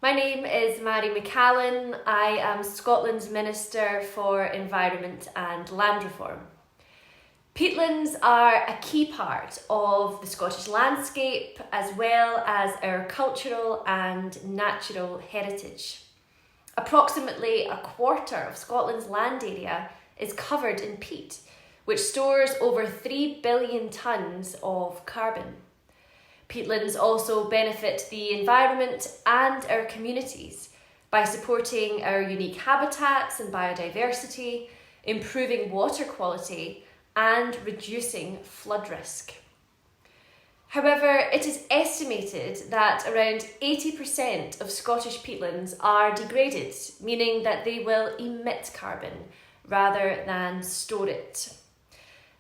My name is Mary McCallan. I am Scotland's Minister for Environment and Land Reform. Peatlands are a key part of the Scottish landscape as well as our cultural and natural heritage. Approximately a quarter of Scotland's land area is covered in peat, which stores over 3 billion tonnes of carbon. Peatlands also benefit the environment and our communities by supporting our unique habitats and biodiversity, improving water quality, and reducing flood risk. However, it is estimated that around 80% of Scottish peatlands are degraded, meaning that they will emit carbon rather than store it.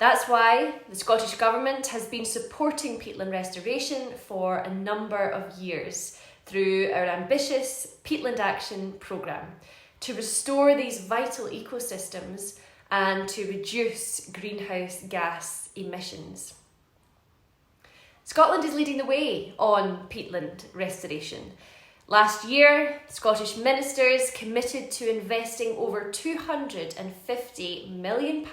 That's why the Scottish Government has been supporting peatland restoration for a number of years through our ambitious Peatland Action programme to restore these vital ecosystems and to reduce greenhouse gas emissions. Scotland is leading the way on peatland restoration. Last year, Scottish ministers committed to investing over £250 million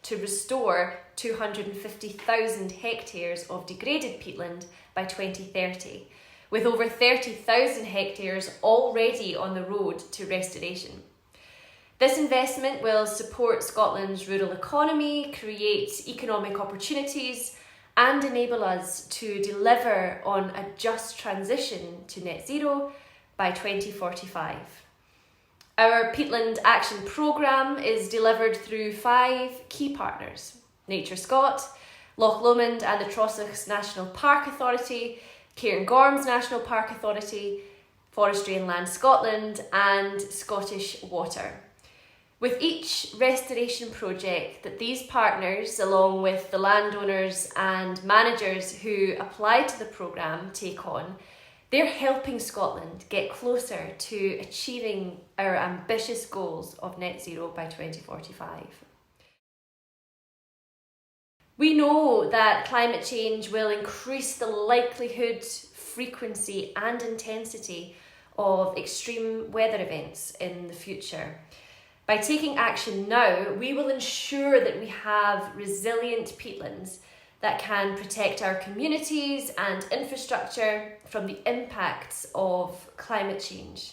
to restore 250,000 hectares of degraded peatland by 2030, with over 30,000 hectares already on the road to restoration. This investment will support Scotland's rural economy, create economic opportunities, and enable us to deliver on a just transition to net zero by 2045. Our Peatland Action programme is delivered through 5 key partners: NatureScot, Loch, Lomond and the Trossachs National Park Authority, Cairngorms National Park Authority, Forestry and Land Scotland and Scottish Water. With each restoration project that these partners, along with the landowners and managers who apply to the programme, take on, they're helping Scotland get closer to achieving our ambitious goals of net zero by 2045. We know that climate change will increase the likelihood, frequency and intensity of extreme weather events in the future. By taking action now, we will ensure that we have resilient peatlands that can protect our communities and infrastructure from the impacts of climate change.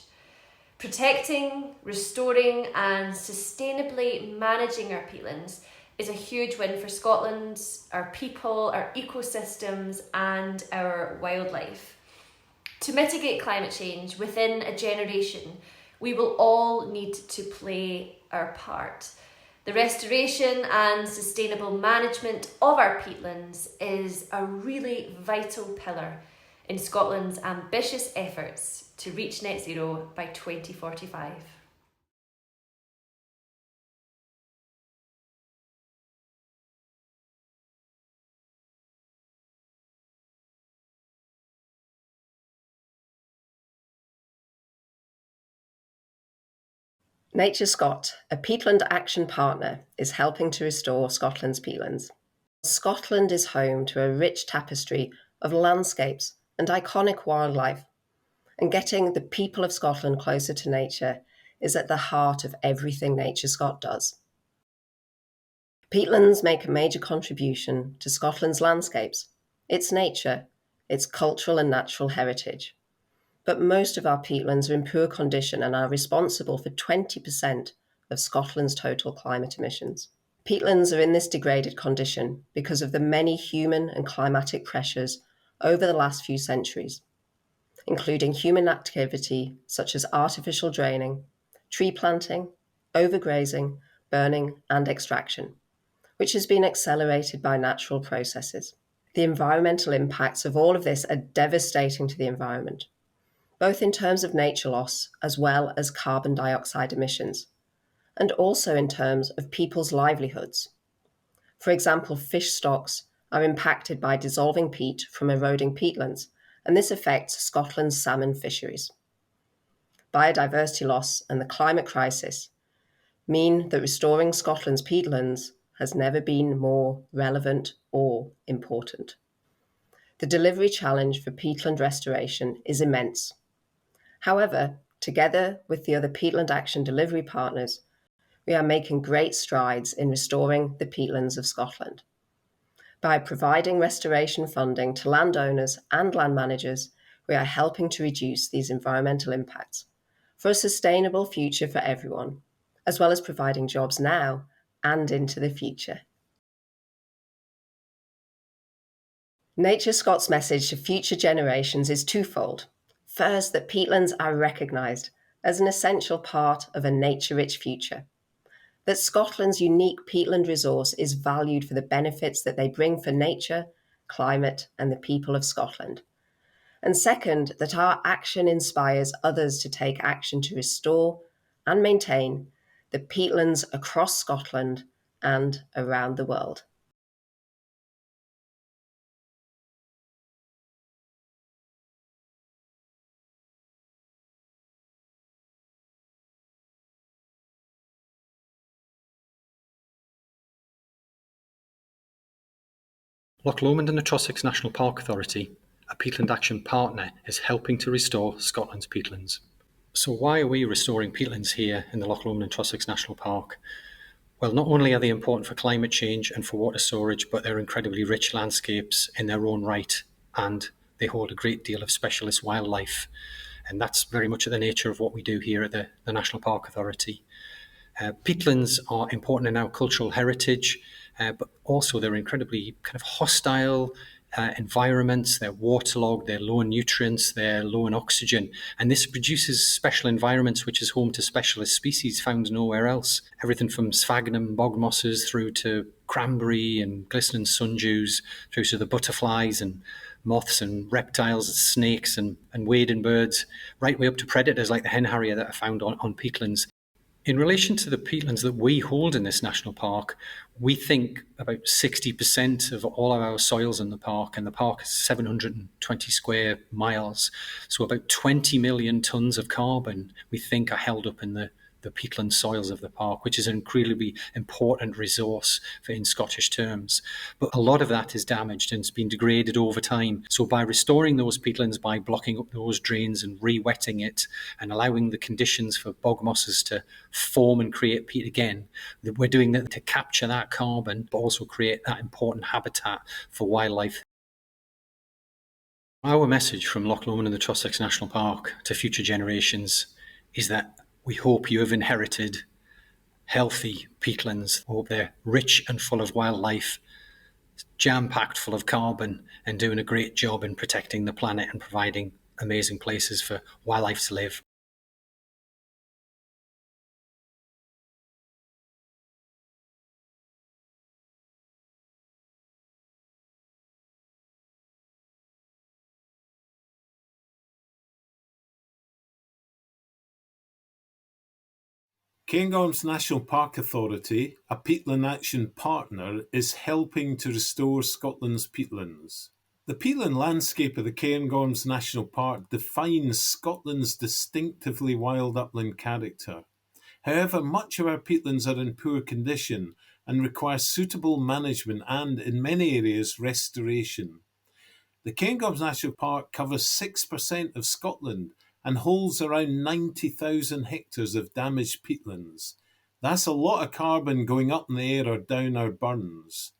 Protecting, restoring and sustainably managing our peatlands is a huge win for Scotland, our people, our ecosystems and our wildlife. To mitigate climate change within a generation, we will all need to play our part. The restoration and sustainable management of our peatlands is a really vital pillar in Scotland's ambitious efforts to reach net zero by 2045. NatureScot, a Peatland Action partner, is helping to restore Scotland's peatlands. Scotland is home to a rich tapestry of landscapes and iconic wildlife, and getting the people of Scotland closer to nature is at the heart of everything NatureScot does. Peatlands make a major contribution to Scotland's landscapes, its nature, its cultural and natural heritage. But most of our peatlands are in poor condition and are responsible for 20% of Scotland's total climate emissions. Peatlands are in this degraded condition because of the many human and climatic pressures over the last few centuries, including human activity such as artificial draining, tree planting, overgrazing, burning and extraction, which has been accelerated by natural processes. The environmental impacts of all of this are devastating to the environment, both in terms of nature loss as well as carbon dioxide emissions, and also in terms of people's livelihoods. For example, fish stocks are impacted by dissolving peat from eroding peatlands, and this affects Scotland's salmon fisheries. Biodiversity loss and the climate crisis mean that restoring Scotland's peatlands has never been more relevant or important. The delivery challenge for peatland restoration is immense. However, together with the other Peatland Action delivery partners, we are making great strides in restoring the peatlands of Scotland. By providing restoration funding to landowners and land managers, we are helping to reduce these environmental impacts for a sustainable future for everyone, as well as providing jobs now and into the future. NatureScot's message to future generations is twofold. First, that peatlands are recognised as an essential part of a nature-rich future, that Scotland's unique peatland resource is valued for the benefits that they bring for nature, climate, and the people of Scotland. And second, that our action inspires others to take action to restore and maintain the peatlands across Scotland and around the world. Loch Lomond and the Trossachs National Park Authority, a Peatland Action partner, is helping to restore Scotland's peatlands. So why are we restoring peatlands here in the Loch Lomond and Trossachs National Park? Well, not only are they important for climate change and for water storage, but they're incredibly rich landscapes in their own right, and they hold a great deal of specialist wildlife. And that's very much at the nature of what we do here at the National Park Authority. Peatlands are important in our cultural heritage, but also they're incredibly kind of hostile environments. They're waterlogged, they're low in nutrients, they're low in oxygen, and this produces special environments which is home to specialist species found nowhere else. Everything from sphagnum bog mosses through to cranberry and glistening sundews, through to the butterflies and moths and reptiles, snakes and wading birds, right way up to predators like the hen harrier that are found on peatlands. In relation to the peatlands that we hold in this national park, we think about 60% of all of our soils in the park, and the park is 720 square miles, so about 20 million tonnes of carbon we think are held up in the peatland soils of the park, which is an incredibly important resource in Scottish terms. But a lot of that is damaged and it's been degraded over time. So by restoring those peatlands, by blocking up those drains and re-wetting it and allowing the conditions for bog mosses to form and create peat again, we're doing that to capture that carbon, but also create that important habitat for wildlife. Our message from Loch Lomond and the Trossachs National Park to future generations is that we hope you have inherited healthy peatlands. We hope they're rich and full of wildlife, jam-packed full of carbon, and doing a great job in protecting the planet and providing amazing places for wildlife to live. Cairngorms National Park Authority, a Peatland Action partner, is helping to restore Scotland's peatlands. The peatland landscape of the Cairngorms National Park defines Scotland's distinctively wild upland character. However, much of our peatlands are in poor condition and require suitable management and, in many areas, restoration. The Cairngorms National Park covers 6% of Scotland and holds around 90,000 hectares of damaged peatlands. That's a lot of carbon going up in the air or down our burns.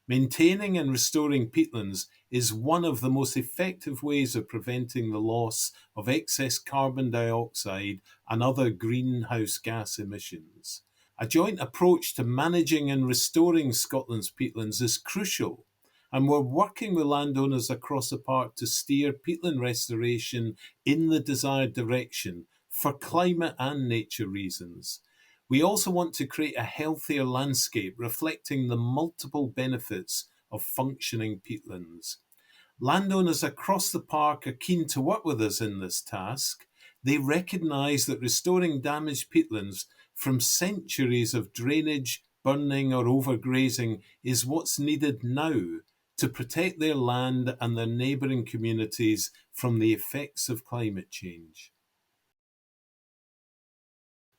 Maintaining and restoring peatlands is one of the most effective ways of preventing the loss of excess carbon dioxide and other greenhouse gas emissions. A joint approach to managing and restoring Scotland's peatlands is crucial, and we're working with landowners across the park to steer peatland restoration in the desired direction for climate and nature reasons. We also want to create a healthier landscape reflecting the multiple benefits of functioning peatlands. Landowners across the park are keen to work with us in this task. They recognise that restoring damaged peatlands from centuries of drainage, burning or overgrazing is what's needed now to protect their land and their neighbouring communities from the effects of climate change.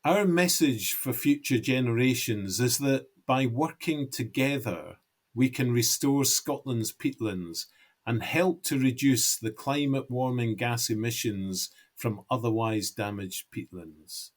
Our message for future generations is that by working together, we can restore Scotland's peatlands and help to reduce the climate warming gas emissions from otherwise damaged peatlands.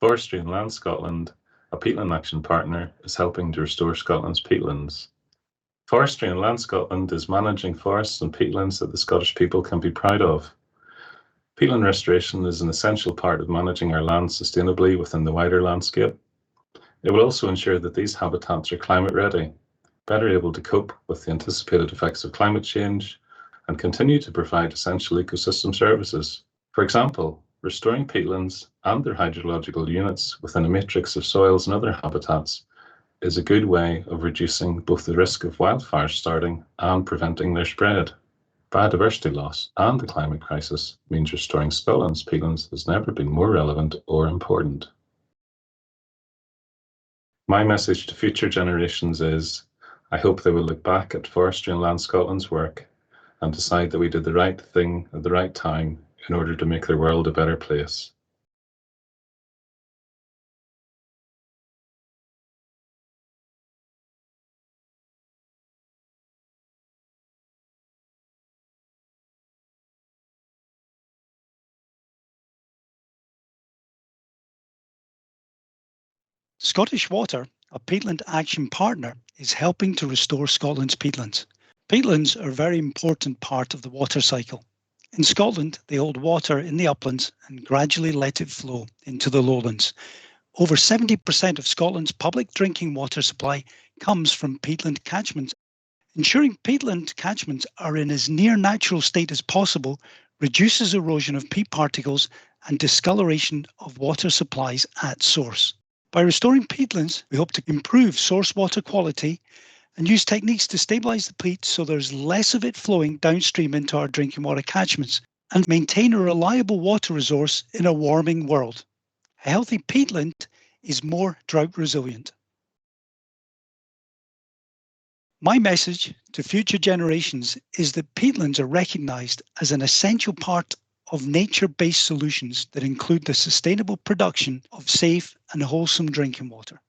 Forestry and Land Scotland, a peatland action partner, is helping to restore Scotland's peatlands. Forestry and Land Scotland is managing forests and peatlands that the Scottish people can be proud of. Peatland restoration is an essential part of managing our land sustainably within the wider landscape. It will also ensure that these habitats are climate ready, better able to cope with the anticipated effects of climate change, and continue to provide essential ecosystem services. For example, restoring peatlands and their hydrological units within a matrix of soils and other habitats is a good way of reducing both the risk of wildfires starting and preventing their spread. Biodiversity loss and the climate crisis means restoring Scotland's peatlands has never been more relevant or important. My message to future generations is, I hope they will look back at Forestry and Land Scotland's work and decide that we did the right thing at the right time in order to make their world a better place. Scottish Water, a peatland action partner, is helping to restore Scotland's peatlands. Peatlands are a very important part of the water cycle. In Scotland, they hold water in the uplands and gradually let it flow into the lowlands. Over 70% of Scotland's public drinking water supply comes from peatland catchments. Ensuring peatland catchments are in as near natural state as possible reduces erosion of peat particles and discoloration of water supplies at source. By restoring peatlands, we hope to improve source water quality and use techniques to stabilise the peat so there's less of it flowing downstream into our drinking water catchments and maintain a reliable water resource in a warming world. A healthy peatland is more drought resilient. My message to future generations is that peatlands are recognised as an essential part of nature-based solutions that include the sustainable production of safe and wholesome drinking water.